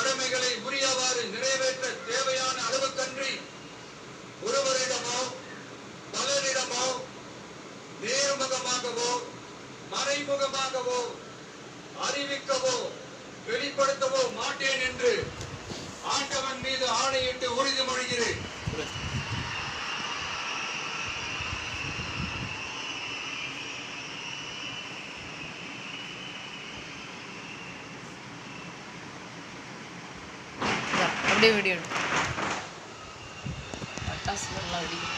கடமைகளை உரியவாறு நிறைவேற்ற தேவையான அளவுக்கன்றி ஒருவரிடமோ பலரிடமோ நேர்முகமாகவோ மறைமுகமாகவோ அறிவிக்கவோ வெளிப்படுத்தவோ மாட்டேன் என்று ஆண்டவன் மீது ஆணையிட்டு உறுதிமொழிகிறேன். அப்படியே வீடியோ பட்டாசு நல்லா வெடிக்கும்.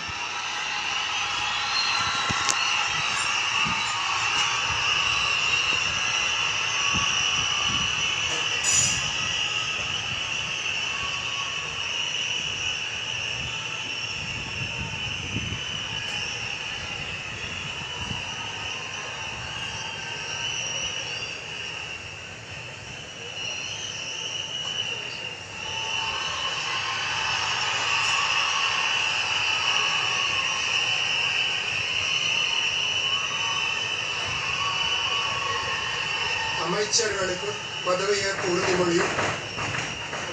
அமைச்சர்களுக்கு பதவியேற்பு உறுதிமொழியும்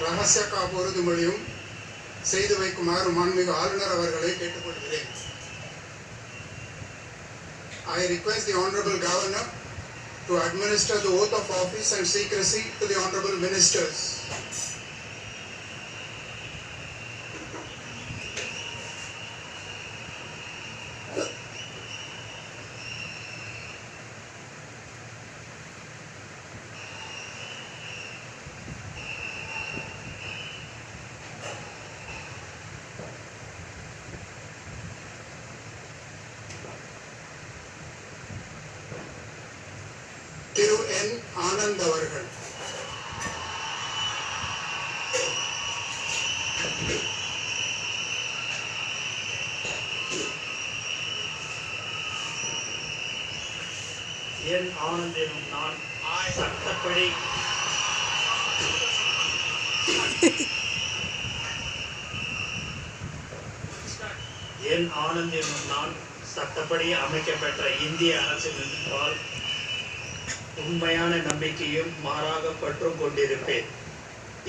ரகசிய காப்பு உறுதிமொழியும் செய்து வைக்குமாறு மாண்புமிகு ஆளுநர் அவர்களை கேட்டுக்கொள்கிறேன். I request the Honorable Governor to administer the oath of office and secrecy to the Honorable Ministers. திரு என் ஆனந்த் அவர்கள். என் ஆனந்த் எனும் நான் சட்டப்படி என் ஆனந்த் எனும் நான் சட்டப்படி அமைக்கப்பெற்ற இந்திய அரசியல் உண்மையான நம்பிக்கையும் மாறாக பற்றும் கொண்டிருப்பேன்.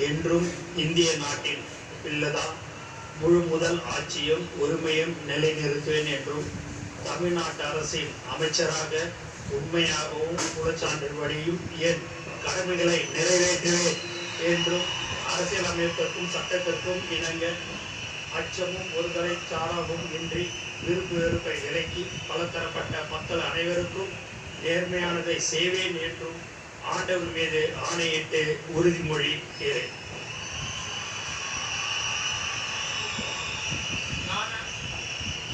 என்றும் இந்திய நாட்டின் இல்லதா முழு முதல் ஆட்சியும் உரிமையும் நிலைநிறுத்துவேன் என்றும் தமிழ்நாட்டு அரசின் அமைச்சராக உண்மையாகவும் குலச்சான்றின்படியும் என் கடமைகளை நிறைவேற்றுவேன் என்றும் அரசியலமைப்பிற்கும் சட்டத்திற்கும் இணங்க அச்சமும் ஒருதலை சாராகவும் இன்றி விருப்பு வெறுப்பை விலக்கி பலதரப்பட்ட மக்கள் அனைவருக்கும் நேர்மையானதை செய்வேன் என்றும் ஆண்டவர் மீது ஆணையிட்டு உறுதிமொழிகிறேன்.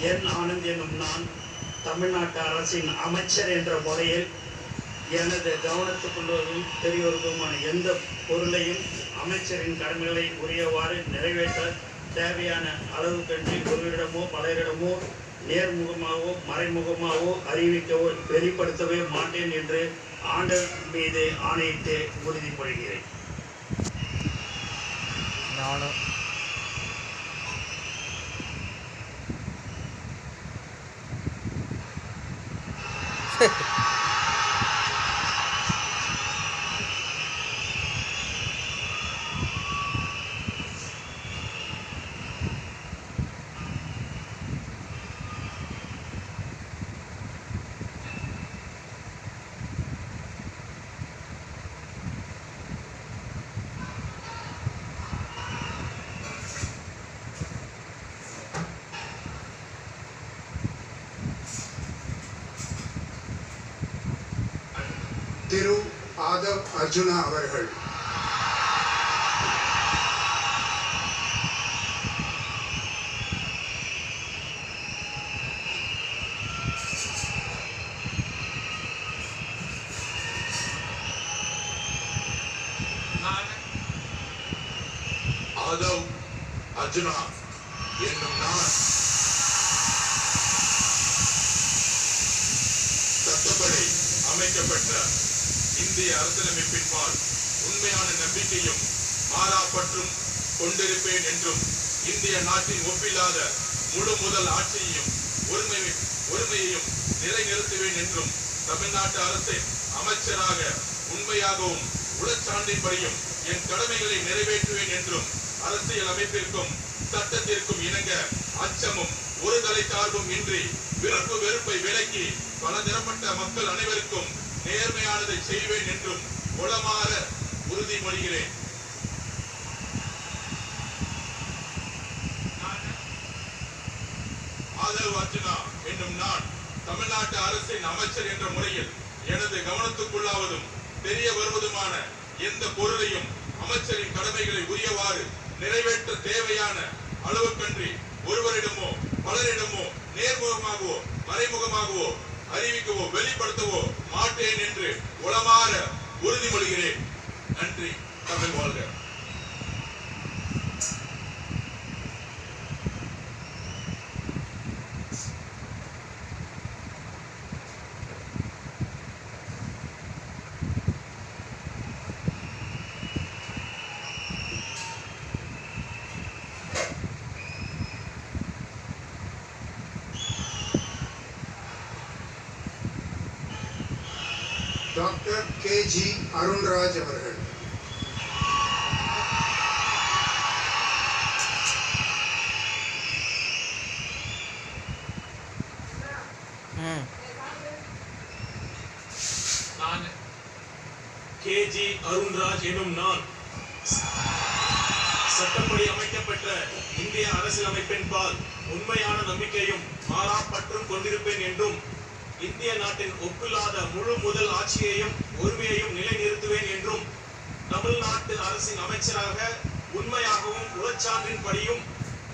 என் ஆனந்த் எனும் நான் தமிழ்நாட்டு அரசின் அமைச்சர் என்ற முறையில் எனது கவனத்துக்குள்ளும் பெரியோருக்குமான எந்த பொருளையும் அமைச்சரின் கடமைகளை உரியவாறு நிறைவேற்ற தேவையான அளவுக்கன்றி ஒருவரிடமோ பலரிடமோ நேர்முகமாகவோ மறைமுகமாகவோ அறிவிக்கவோ வெளிப்படுத்தவே மாட்டேன் என்று ஆண்டவர் மீது ஆணையிட்டு உறுதிமொழிகிறேன். திரு ஆதவ் அர்ஜுனா அவர்கள். ஆதவ் அர்ஜுனா என்னும் நான் சட்டப்படி அமைக்கப்பட்ட இந்திய அரசியலமைப்பின்பால் உண்மையான நம்பிக்கையும் மாறாப்பற்றும் கொண்டிருப்பேன் என்றும் இந்திய நாட்டின் ஒப்பில்லாத முழு முதல் ஆட்சியையும் ஒருமையையும் நிலைநிறுத்துவேன் என்றும் தமிழ்நாட்டு அரசின் அமைச்சராக உண்மையாகவும் உளச்சான்றின்படியும் என் கடமைகளை நிறைவேற்றுவேன் என்றும் அரசியல் அமைப்பிற்கும் சட்டத்திற்கும் இணங்க அச்சமும் ஒருதலை சார்பும் இன்றி விருப்பு வெறுப்பை விலக்கி பலதரப்பட்ட மக்கள் அனைவருக்கும் நேர்மையானதை செய்வேன் என்றும் உளமாற உறுதிமொழிகிறேன். ஆதவ் அர்ஜுனா என்னும் நான் தமிழ்நாட்டு அரசின் அமைச்சர் என்ற முறையில் எனது கவனத்துக்குள்ளாவதும் தெரிய வருவதுமான எந்த பொருளையும் அமைச்சரின் கடமைகளை உரியவாறு நிறைவேற்ற தேவையான அளவுக்கன்றி ஒருவரிடமோ பலரிடமோ நேர்முகமாகவோ மறைமுகமாகவோ அறிவிக்கவோ வெளிப்படுத்தவோ மாட்டேன் என்று உளமாற உறுதிமொழிகிறேன். நன்றி. தமிழ் வாழ்க. Dr. K.G. Arunraj அவர்கள். நான் K.G. அருண்ராஜ் எனும் நான் சட்டப்படி அமைக்கப்பட்ட இந்திய அரசியலமைப்பின் பால் உண்மையான நம்பிக்கையும் மாறா பற்றும் கொண்டிருப்பேன் என்றும் இந்திய நாட்டின் ஒப்பில்லாத முழு முதல் ஆட்சியையும் உரிமையையும் நிலைநிறுத்துவேன் என்றும் தமிழ்நாட்டு அரசின் அமைச்சராக உண்மையாகவும் உளச்சான்றின்படியும்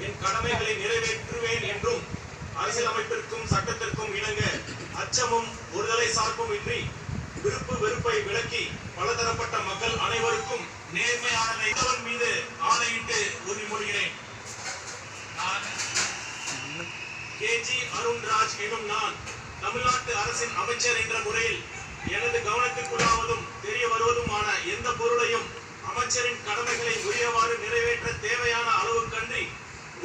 என் கடமைகளை நிறைவேற்றுவேன் என்றும் அரசியலமைப்பிற்கும் சட்டத்திற்கும் இணங்க அச்சமும் ஒருதலை சார்பும் இன்றி விருப்பு வெறுப்பை விலக்கி பலதரப்பட்ட மக்கள் அனைவருக்கும் நேர்மையானதை மீது ஆணையிட்டு உறுதிமொழிகிறேன். நான் K.G. அருண்ராஜ் எனும் நான் தமிழ்நாட்டு அரசின் அமைச்சர் என்ற முறையில் எனது கவனத்திற்குள்ளாவதும் தெரிய வருவதுமான எந்த பொருளையும் அமைச்சரின் கடமைகளை உரியவாறு நிறைவேற்ற தேவையான அளவுக்கன்றி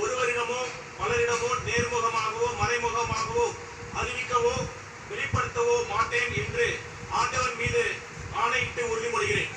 ஒருவரிடமோ பலரிடமோ நேர்முகமாகவோ மறைமுகமாகவோ அறிவிக்கவோ வெளிப்படுத்தவோ மாட்டேன் என்று ஆண்டவன் மீது ஆணையிட்டு உறுதிமொழிகிறேன்.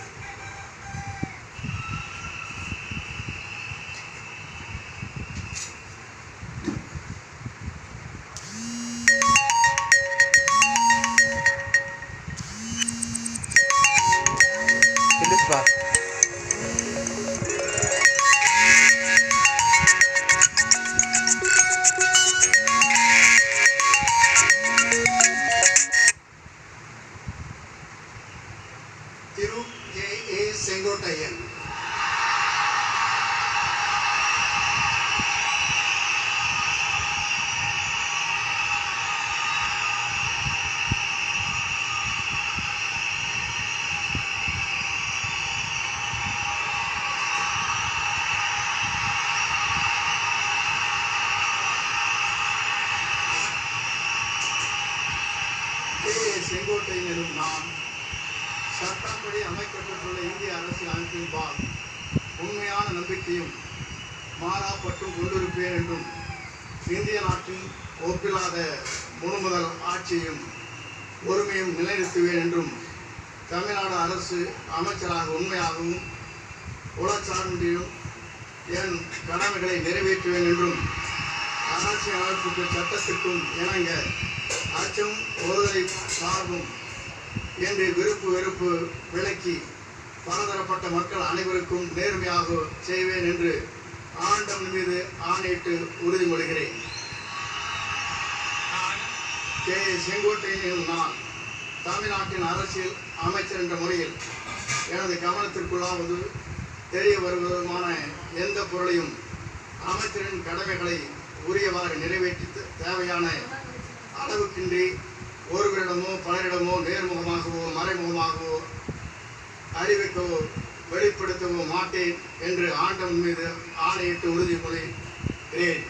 திரு K.A. செங்கோட்டையன். K.A. செங்கோட்டையன் எனும் நான் சட்டப்படி அமைக்கப்பட்டுள்ள இந்திய அரசியல் அமைப்பின்பால் உண்மையான நம்பிக்கையும் மாறாப்பற்றும் கொண்டிருப்பேன் என்றும் இந்திய நாட்டின் ஒப்பில்லாத முழுமுதல் ஆட்சியையும் ஒருமையும் நிலைநிறுத்துவேன் என்றும் தமிழ்நாடு அரசு அமைச்சராக உண்மையாகவும் உளச்சான்றியும் என் கடமைகளை நிறைவேற்றுவேன் என்றும் அரசியல் அமைப்புக்கு சட்டத்திற்கும் இணங்க அச்சம் ஒருதலை சார்பும் என்று விருப்பு வெறுப்பு விலக்கி பலதரப்பட்ட மக்கள் அனைவருக்கும் நேர்மையாக செய்வேன் என்று ஆண்டவன் மீது ஆணையிட்டு உறுதிமொழிகிறேன். K. செங்கோட்டையன் நான் தமிழ்நாட்டின் அரசியல் அமைச்சர் என்ற முறையில் எனது கவனத்திற்குள்ளாவது தெரிய வருவதுமான எந்த பொருளையும் அமைச்சரின் கடமைகளை உரியவாறு நிறைவேற்றி தேவையான அளவுக்கின்றி ஒருவரிடமோ பலரிடமோ நேர்முகமாகவோ மறைமுகமாகவோ அறிவிக்கவோ வெளிப்படுத்தவோ மாட்டேன் என்று ஆண்டவன் மீது ஆணையிட்டு உறுதிமொழிகிறேன்.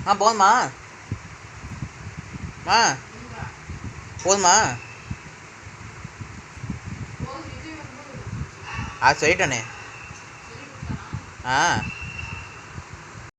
போதுமா போதுமா சொல்லிட்டானே